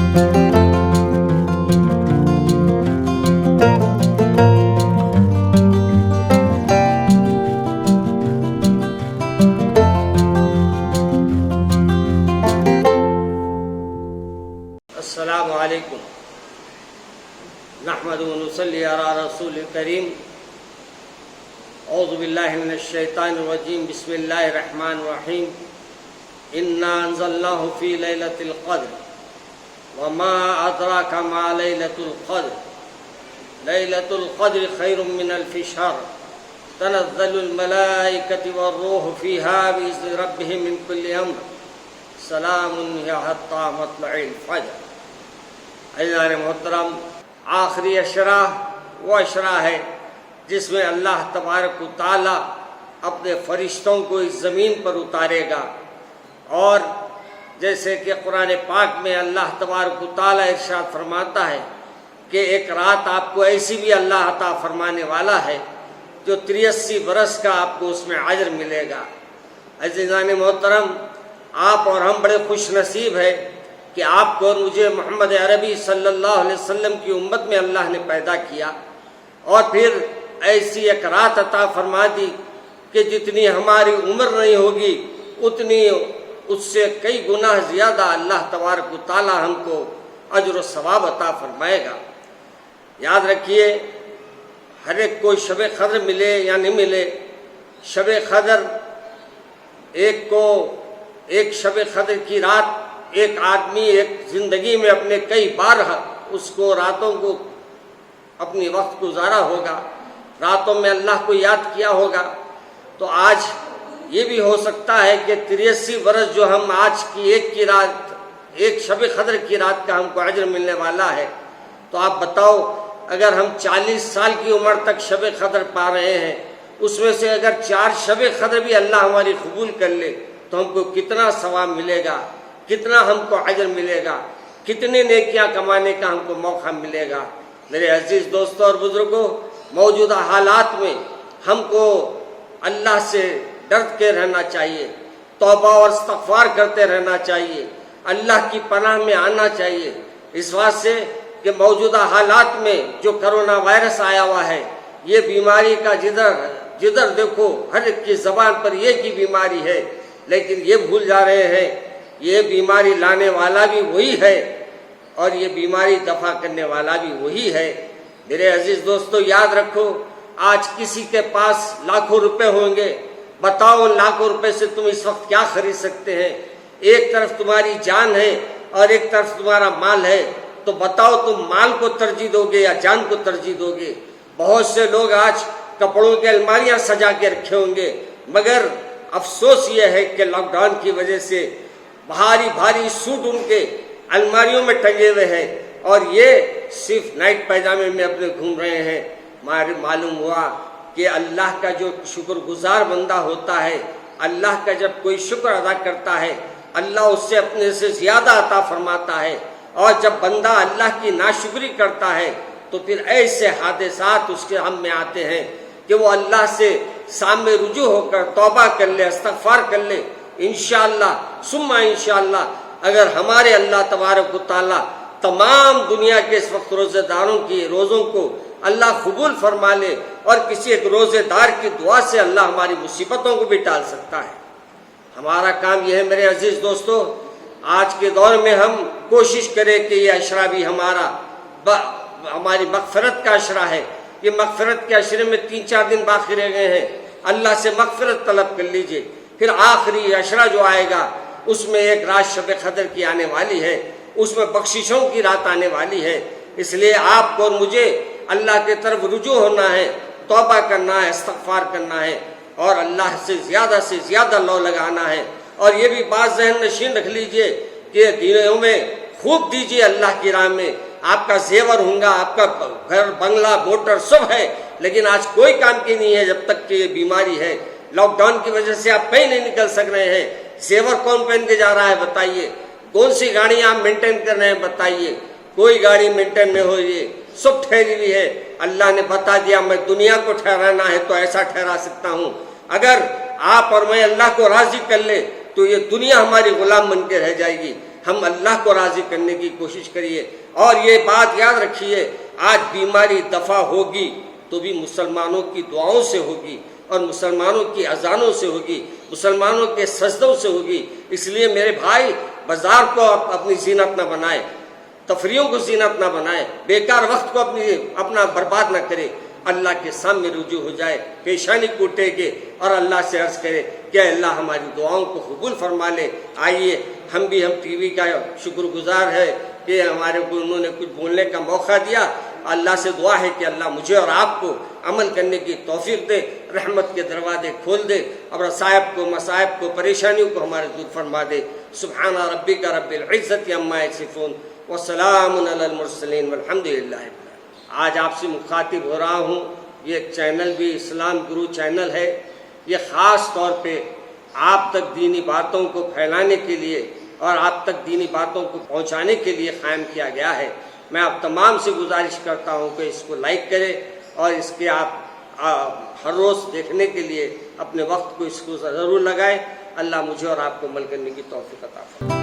السلام علیکم نحمد و نصلی علی رسول کریم اعوذ باللہ من الشیطان الرجیم بسم اللہ الرحمن الرحیم انا انزلناہ فی لیلۃ القدر وما ادراک ما لیلۃ القدر لیلۃ القدر خیر من الف شہر تنزل الملائکۃ والروح فیہا بإذن ربہم من کل امر سلام ہی حتی مطلع الفجر۔ عزیزان محترم، آخری اشرا وہ اشرا ہے جس میں اللہ تبارک و تعالی اپنے فرشتوں کو اس زمین پر اتارے گا، اور جیسے کہ قرآن پاک میں اللہ تبارک و تعالی ارشاد فرماتا ہے کہ ایک رات آپ کو ایسی بھی اللہ عطا فرمانے والا ہے جو 83 برس کا آپ کو اس میں اجر ملے گا۔ عزیزان محترم، آپ اور ہم بڑے خوش نصیب ہیں کہ آپ کو اور مجھے محمد عربی صلی اللہ علیہ وسلم کی امت میں اللہ نے پیدا کیا، اور پھر ایسی ایک رات عطا فرما دی کہ جتنی ہماری عمر نہیں ہوگی اتنی اس سے کئی گنا زیادہ اللہ تبارک و تعالی ہم کو اجر و ثواب عطا فرمائے گا۔ یاد رکھیے، ہر ایک کو شب قدر ملے یا نہیں ملے، شب قدر ایک شب قدر کی رات ایک آدمی ایک زندگی میں اپنے کئی بار اس کو راتوں کو اپنی وقت گزارا ہوگا، راتوں میں اللہ کو یاد کیا ہوگا۔ تو آج یہ بھی ہو سکتا ہے کہ 83 برس جو ہم آج کی ایک شب قدر کی رات کا ہم کو اجر ملنے والا ہے، تو آپ بتاؤ اگر ہم 40 سال کی عمر تک شب قدر پا رہے ہیں، اس میں سے اگر 4 شب قدر بھی اللہ ہماری قبول کر لے تو ہم کو کتنا ثواب ملے گا، کتنا ہم کو اجر ملے گا، کتنے نیکیاں کمانے کا ہم کو موقع ملے گا۔ میرے عزیز دوستوں اور بزرگوں، موجودہ حالات میں ہم کو اللہ سے ڈرتے کے رہنا چاہیے، توبہ اور استغفار کرتے رہنا چاہیے، اللہ کی پناہ میں آنا چاہیے، اس بات سے کہ موجودہ حالات میں جو کرونا وائرس آیا ہوا ہے، یہ بیماری کا جدھر دیکھو ہر ایک کی زبان پر یہ کی بیماری ہے، لیکن یہ بھول جا رہے ہیں یہ بیماری لانے والا بھی وہی ہے اور یہ بیماری دفع کرنے والا بھی وہی ہے۔ میرے عزیز دوستو، یاد رکھو، آج کسی کے پاس لاکھوں روپے ہوں گے، بتاؤ لاکھوں روپے سے تم اس وقت کیا خرید سکتے ہیں؟ ایک طرف تمہاری جان ہے اور ایک طرف تمہارا مال ہے، تو بتاؤ تم مال کو ترجیح دو گے یا جان کو ترجیح دو گے؟ بہت سے لوگ آج کپڑوں کی الماریاں سجا کے رکھے ہوں گے، مگر افسوس یہ ہے کہ لاک ڈاؤن کی وجہ سے بھاری سوٹ ان کے الماریوں میں ٹنگے ہوئے ہیں اور یہ صرف نائٹ پیجامے میں اپنے گھوم رہے ہیں۔ معلوم ہوا کہ اللہ کا جو شکر گزار بندہ ہوتا ہے، اللہ کا جب کوئی شکر ادا کرتا ہے، اللہ اس سے اپنے سے زیادہ عطا فرماتا ہے، اور جب بندہ اللہ کی ناشکری کرتا ہے تو پھر ایسے حادثات اس کے ہم میں آتے ہیں کہ وہ اللہ سے سامنے رجوع ہو کر توبہ کر لے، استغفار کر لے۔ انشاءاللہ ثم انشاءاللہ اگر ہمارے اللہ تبارک و تعالی تمام دنیا کے اس وقت روزے داروں کی روزوں کو اللہ قبول فرما لے، اور کسی ایک روزے دار کی دعا سے اللہ ہماری مصیبتوں کو بھی ٹال سکتا ہے۔ ہمارا کام یہ ہے میرے عزیز دوستو، آج کے دور میں ہم کوشش کریں کہ یہ اشرا بھی ہماری مغفرت کا اشرا ہے۔ یہ مغفرت کے اشرے میں 3-4 دن باقی رہ گئے ہیں، اللہ سے مغفرت طلب کر لیجئے۔ پھر آخری اشرا جو آئے گا اس میں ایک رات شب قدر کی آنے والی ہے، اس میں بخششوں کی رات آنے والی ہے۔ اس لیے آپ کو اور مجھے اللہ کی طرف رجوع ہونا ہے، توبہ کرنا ہے، استغفار کرنا ہے، اور اللہ سے زیادہ لو لگانا ہے۔ اور یہ بھی بات ذہن نشین رکھ لیجئے کہ دنوں میں خوب دیجئے اللہ کی راہ میں، آپ کا زیور ہونگا، آپ کا گھر بنگلہ موٹر سب ہے، لیکن آج کوئی کام کی نہیں ہے جب تک کہ یہ بیماری ہے۔ لاک ڈاؤن کی وجہ سے آپ کہیں نہیں نکل سک رہے ہیں، زیور کون پہن کے جا رہا ہے بتائیے؟ کون سی گاڑی آپ مینٹین کر رہے ہیں بتائیے؟ کوئی گاڑی مینٹین نہیں ہو رہی ہے، سب ٹھہری ہوئی ہے۔ اللہ نے بتا دیا میں دنیا کو ٹھہرانا ہے تو ایسا ٹھہرا سکتا ہوں۔ اگر آپ اور میں اللہ کو راضی کر لے تو یہ دنیا ہماری غلام بن کے رہ جائے گی۔ ہم اللہ کو راضی کرنے کی کوشش کریے. اور یہ بات یاد رکھیے، آج بیماری دفع ہوگی تو بھی مسلمانوں کی دعاؤں سے ہوگی اور مسلمانوں کی اذانوں سے ہوگی، مسلمانوں کے سجدوں سے ہوگی. اس لیے میرے بھائی، بازار کو اپنی زینت نہ بنائے، تفریحوں کو زینت نہ بنائے، بیکار وقت کو اپنا برباد نہ کرے. اللہ کے سامنے رجوع ہو جائے، پیشانی کو ٹیکے اور اللہ سے عرض کرے کہ اللہ ہماری دعاؤں کو قبول فرما لے. آئیے ہم ٹی وی کا شکر گزار ہے کہ ہمارے کو انہوں نے کچھ بولنے کا موقع دیا. اللہ سے دعا ہے کہ اللہ مجھے اور آپ کو عمل کرنے کی توفیق دے، رحمت کے دروازے کھول دے اور مصائب کو پریشانیوں کو ہمارے دور فرما دے. سبحان ربک رب العزت عما یصفون وسلام علی المرسلین والحمد للہ. آج آپ سے مخاطب ہو رہا ہوں. یہ ایک چینل بھی اسلام گرو چینل ہے. یہ خاص طور پہ آپ تک دینی باتوں کو پھیلانے کے لیے اور آپ تک دینی باتوں کو پہنچانے کے لیے قائم کیا گیا ہے. میں آپ تمام سے گزارش کرتا ہوں کہ اس کو لائک کریں اور اس کے آپ ہر روز دیکھنے کے لیے اپنے وقت کو اس کو ضرور لگائیں. اللہ مجھے اور آپ کو عمل کرنے کی توفیق عطا فرمائے.